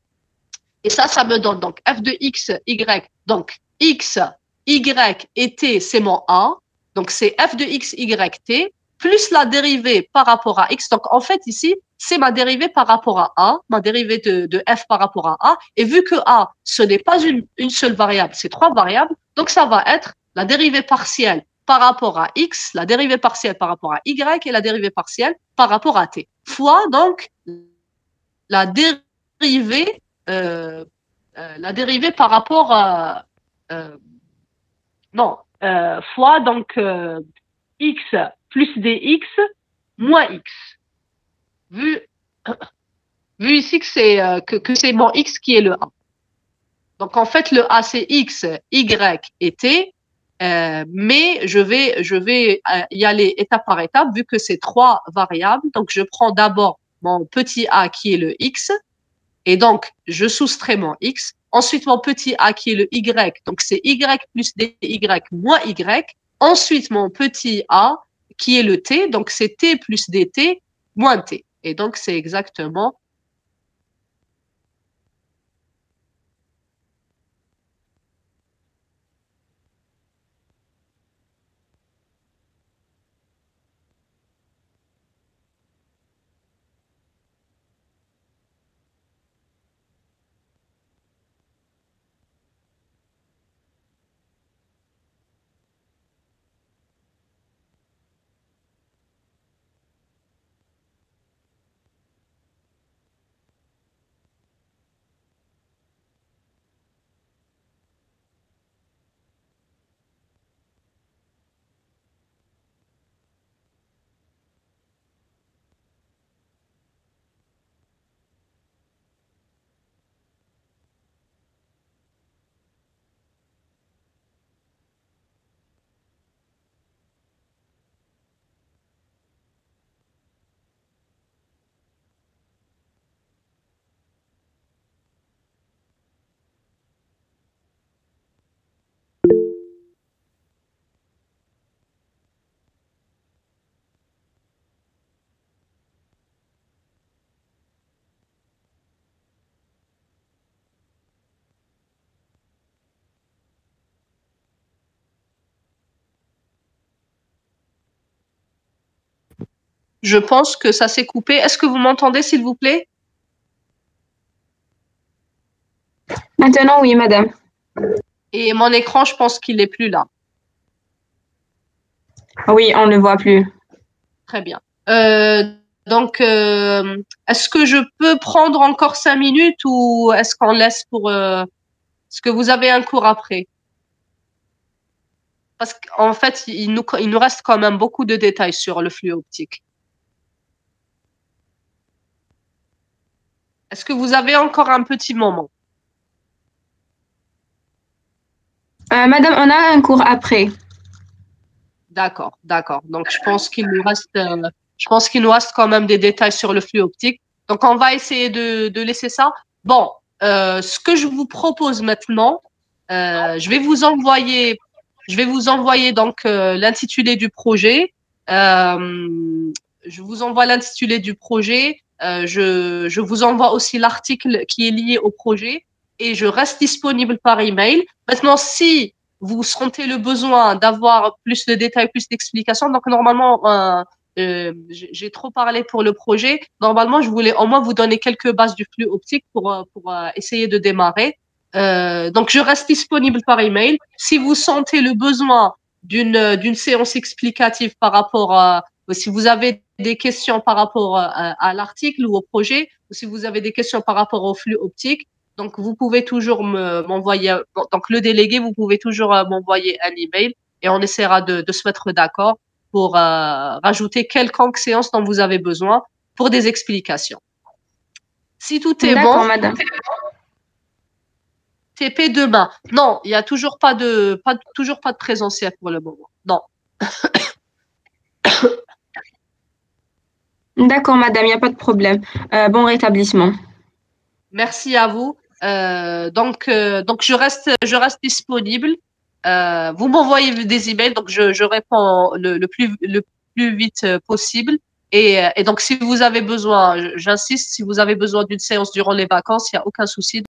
Et ça me donne donc f de x, y. Donc, x, y et t, c'est mon a. Donc, c'est f de x, y, t, plus la dérivée par rapport à x. Donc, en fait, ici, c'est ma dérivée par rapport à a, ma dérivée de f par rapport à a. Et vu que a, ce n'est pas une seule variable, c'est 3 variables, donc ça va être la dérivée partielle par rapport à x, la dérivée partielle par rapport à y et la dérivée partielle par rapport à t, fois donc la dérivée par rapport à non fois donc x plus dx moins x. Vu ici que c'est mon x qui est le a. Donc en fait le a c'est x, y et t, mais je vais y aller étape par étape vu que c'est 3 variables. Donc je prends d'abord mon petit a qui est le x. Et donc, je soustrais mon x. Ensuite, mon petit a qui est le y. Donc, c'est y plus dy moins y. Ensuite, mon petit a qui est le t. Donc, c'est t plus dt moins t. Et donc, c'est exactement Je pense que ça s'est coupé. Est-ce que vous m'entendez, s'il vous plaît? Maintenant, oui, madame. Et mon écran, je pense qu'il n'est plus là. Oui, on ne le voit plus. Très bien. Donc, est-ce que je peux prendre encore 5 minutes ou est-ce qu'on laisse pour... est-ce que vous avez un cours après? Parce qu'en fait, il nous reste quand même beaucoup de détails sur le flux optique. Est-ce que vous avez encore un petit moment? Madame, on a un cours après. D'accord, d'accord. Donc, je pense qu'il nous reste quand même des détails sur le flux optique. Donc, on va essayer de laisser ça. Bon, ce que je vous propose maintenant, je vais vous envoyer donc l'intitulé du projet. Je vous envoie l'intitulé du projet. Je vous envoie aussi l'article qui est lié au projet et je reste disponible par email. Maintenant, si vous sentez le besoin d'avoir plus de détails, plus d'explications. Donc, normalement, j'ai trop parlé pour le projet. Normalement, je voulais au moins vous donner quelques bases du flux optique pour essayer de démarrer. Donc, je reste disponible par email. Si vous sentez le besoin d'une séance explicative par rapport à, si vous avez des questions par rapport à l'article ou au projet, ou si vous avez des questions par rapport au flux optique, donc vous pouvez toujours m'envoyer, donc le délégué, vous pouvez toujours m'envoyer un email et on essaiera de se mettre d'accord pour rajouter quelconque séance dont vous avez besoin pour des explications. Si tout est D'accord, bon, madame. TP demain. Non, il y a toujours toujours pas de présentiel pour le moment. Non. D'accord, madame, il n'y a pas de problème. Bon rétablissement. Merci à vous. Donc je reste disponible. Vous m'envoyez des emails, donc je réponds le plus vite possible. Et donc, si vous avez besoin, j'insiste, si vous avez besoin d'une séance durant les vacances, il n'y a aucun souci.